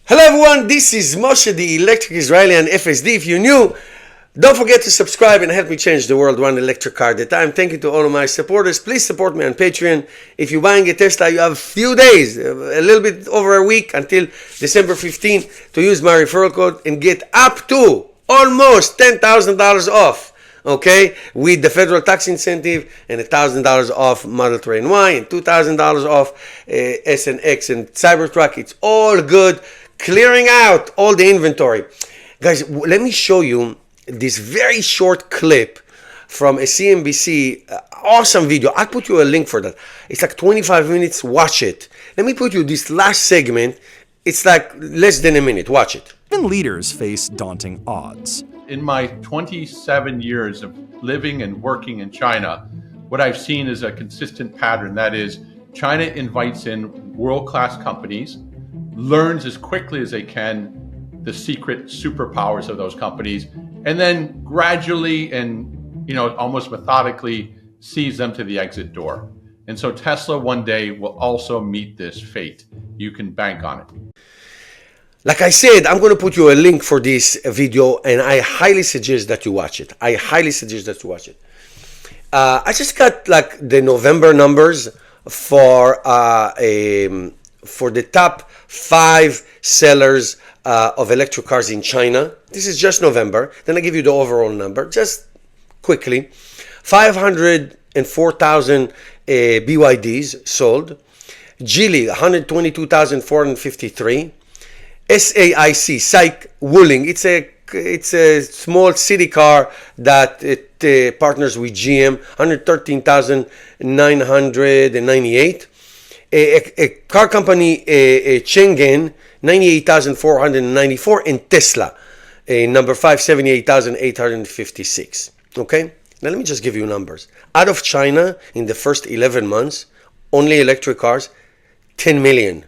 Hello everyone, this is Moshe, the Electric Israeli and FSD. If you're new, don't forget to subscribe and help me change the world one electric car at a time. Thank you to all of my supporters. Please support me on Patreon. If you're buying a Tesla, you have a few days, a little bit over a week until December 15th to use my referral code and get up to almost $10,000 off. Okay, with the federal tax incentive and $1,000 off Model 3 and Y and $2,000 off S and X and Cybertruck. It's all good. Clearing out all the inventory. Guys, let me show you this very short clip from a CNBC awesome video. I'll put you a link for that. It's like 25 minutes. Watch it. Let me put you this last segment. It's like less than a minute. Watch it. Even leaders face daunting odds. In my 27 years of living and working in China, what I've seen is a consistent pattern. That is, China invites in world-class companies, learns as quickly as they can the secret superpowers of those companies, and then gradually and almost methodically sees them to the exit door. And so Tesla one day will also meet this fate. You can bank on it. Like I said, I'm going to put you a link for this video, and I highly suggest that you watch it. I just got like the November numbers for the top 5 sellers of electric cars in China. This is just November. Then I give you the overall number, just quickly. 504,000 BYDs sold. Geely, 122,453. SAIC, Psych Wuling. It's a small city car that it partners with GM. 113,998. A car company, Chenggen, 98,494, and Tesla, number 5, 78,856. Okay, now let me just give you numbers. Out of China, in the first 11 months, only electric cars, 10 million.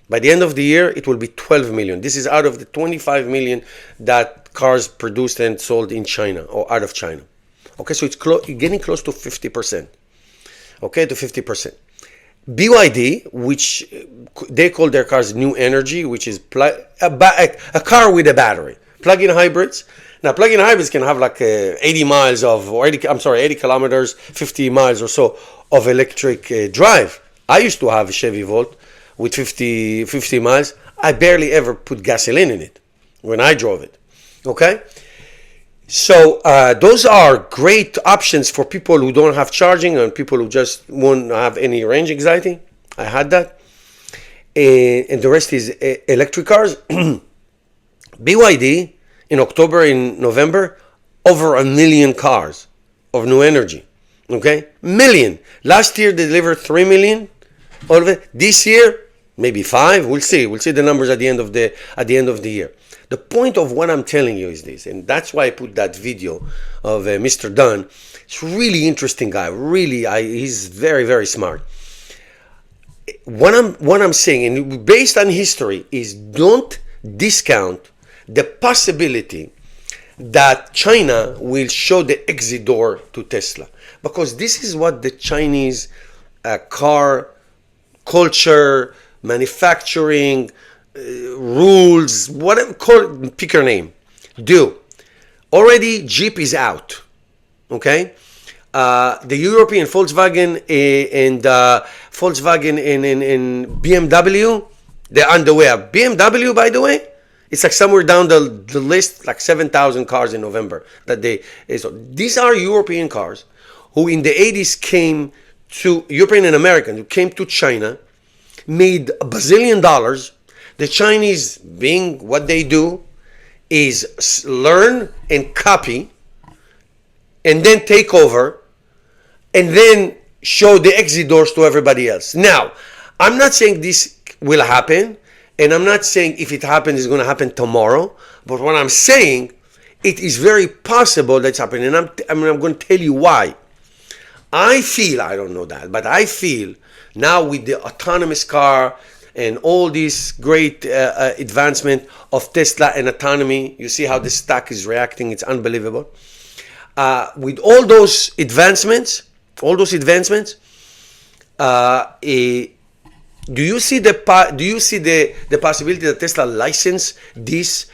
By the end of the year, it will be 12 million. This is out of the 25 million that cars produced and sold in China or out of China. Okay, so it's getting close to 50%. Okay, to 50%. BYD, which they call their cars new energy, which is a car with a battery. Plug-in hybrids. Now, plug-in hybrids can have like 80 kilometers, 50 miles or so of electric drive. I used to have a Chevy Volt with 50 miles. I barely ever put gasoline in it when I drove it. Okay? So those are great options for people who don't have charging and people who just won't have any range anxiety. I had that. And the rest is electric cars. BYD in October, in November, over 1 million cars of new energy. Okay? Million. Last year they delivered 3 million. All of it. This year, maybe 5. We'll see. We'll see the numbers at the end of the year. The point of what I'm telling you is this, and that's why I put that video of Mr. Dunn. It's a really interesting guy. Really, he's very, very smart. What I'm saying, and based on history, is don't discount the possibility that China will show the exit door to Tesla, because this is what the Chinese car culture, manufacturing, rules, whatever, pick your name, do. Already Jeep is out. Okay, the European Volkswagen and BMW, they're on the way up. BMW, by the way, it's like somewhere down the list, like 7,000 cars in November that they. So these are European cars who in the 80s came to European and American who came to China, made $1 bazillion. The Chinese, being what they do, is learn and copy and then take over and then show the exit doors to everybody else. Now, I'm not saying this will happen, and I'm not saying if it happens, it's going to happen tomorrow, but what I'm saying, it is very possible that's happening, and I'm going to tell you why. I don't know that, but I feel now with the autonomous car and all this great advancement of Tesla and autonomy, you see how the stock is reacting. It's unbelievable. With all those advancements, Do you see the possibility that Tesla license this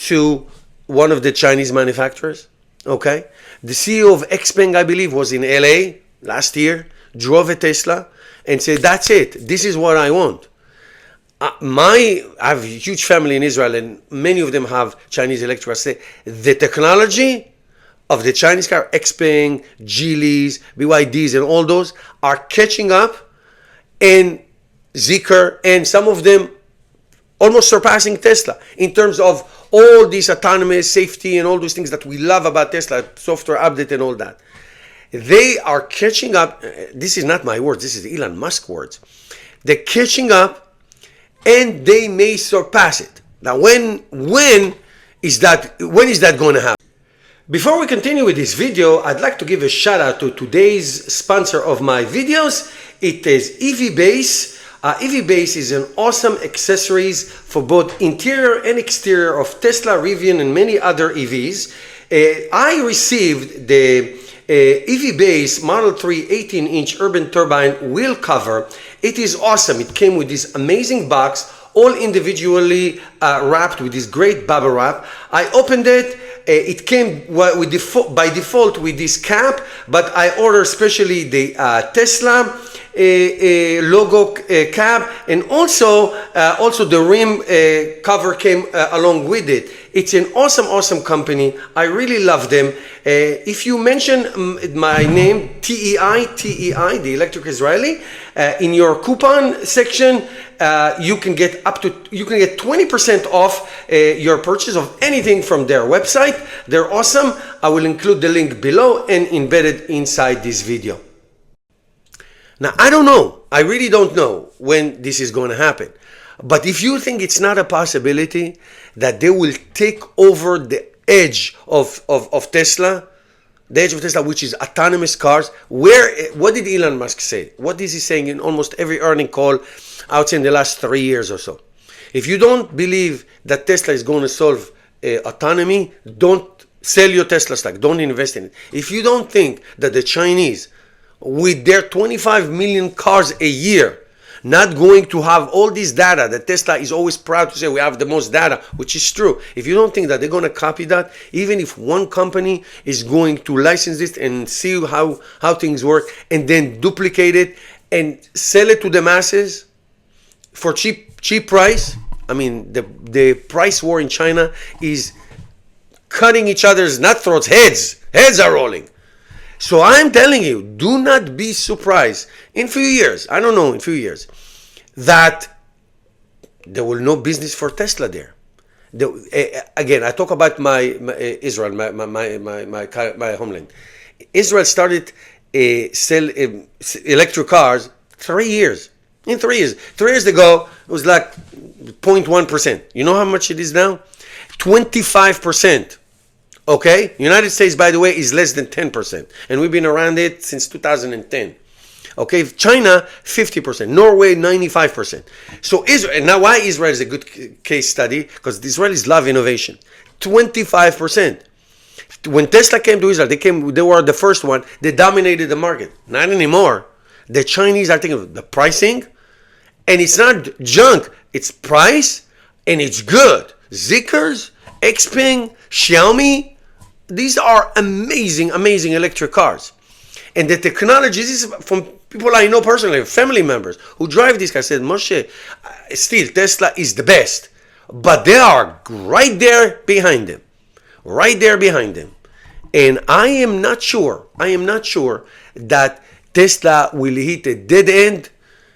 to one of the Chinese manufacturers? Okay, the CEO of Xpeng, I believe, was in LA last year, drove a Tesla, and said, "That's it. This is what I want." I have a huge family in Israel, and many of them have Chinese electric cars. Say the technology of the Chinese car, Xpeng, Geelys, BYDs, and all those are catching up, and Zeekr, and some of them almost surpassing Tesla in terms of all these autonomous safety and all those things that we love about Tesla, software update and all that. They are catching up. This is not my words. This is Elon Musk words. They're catching up, and they may surpass it. Now, when is that going to happen? Before we continue with this video, I'd like to give a shout out to today's sponsor of my videos. It is EV-Base. EV-Base is an awesome accessories for both interior and exterior of Tesla, Rivian, and many other EVs. I received the EV-Base Model 3 18-inch urban turbine wheel cover. It is awesome. It came with this amazing box, all individually wrapped with this great bubble wrap. I opened it. It came with by default with this cap, but I ordered especially the Tesla logo cap, and also the rim cover came along with it. It's an awesome company. I really love them. If you mention my name, TEI, the Electric Israeli, in your coupon section, you can get 20% off your purchase of anything from their website. They're awesome. I will include the link below and embedded inside this video. Now, I don't know. I really don't know when this is going to happen. But if you think it's not a possibility that they will take over the edge of Tesla, the edge of Tesla, which is autonomous cars, what did Elon Musk say? What is he saying in almost every earning call, I would say in the last 3 years or so? If you don't believe that Tesla is going to solve autonomy, don't sell your Tesla stock. Don't invest in it. If you don't think that the Chinese, with their 25 million cars a year, not going to have all this data that Tesla is always proud to say we have the most data, which is true. If you don't think that they're going to copy that, even if one company is going to license this and see how things work and then duplicate it and sell it to the masses for cheap price. I mean, the price war in China is cutting each other's not throats, heads are rolling. So I'm telling you, do not be surprised in few years, I don't know, in few years, that there will no business for Tesla there. Again, I talk about my Israel, my homeland. Israel started sell electric cars 3 years. In 3 years. 3 years ago, it was like 0.1%. You know how much it is now? 25%. Okay, United States, by the way, is less than 10%, and we've been around it since 2010. Okay, China 50%, Norway 95%. So Israel, and now why Israel is a good case study? Because the Israelis love innovation. 25%. When Tesla came to Israel, they were the first one. They dominated the market. Not anymore. The Chinese are thinking of the pricing, and it's not junk. It's price, and it's good. Zeekrs, Xpeng, Xiaomi. These are amazing electric cars. And the technology, this is from people I know personally, family members who drive these cars, said, Moshe, still Tesla is the best. But they are right there behind them. Right there behind them. And I am not sure that Tesla will hit a dead end,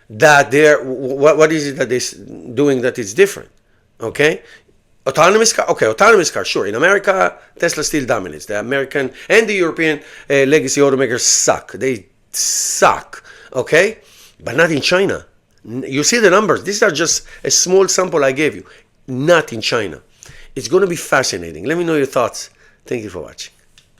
that what is it that they're doing that is different? Okay? Autonomous car, sure. In America, Tesla still dominates. The American and the European legacy automakers suck. They suck, okay? But not in China. You see the numbers. These are just a small sample I gave you. Not in China. It's going to be fascinating. Let me know your thoughts. Thank you for watching.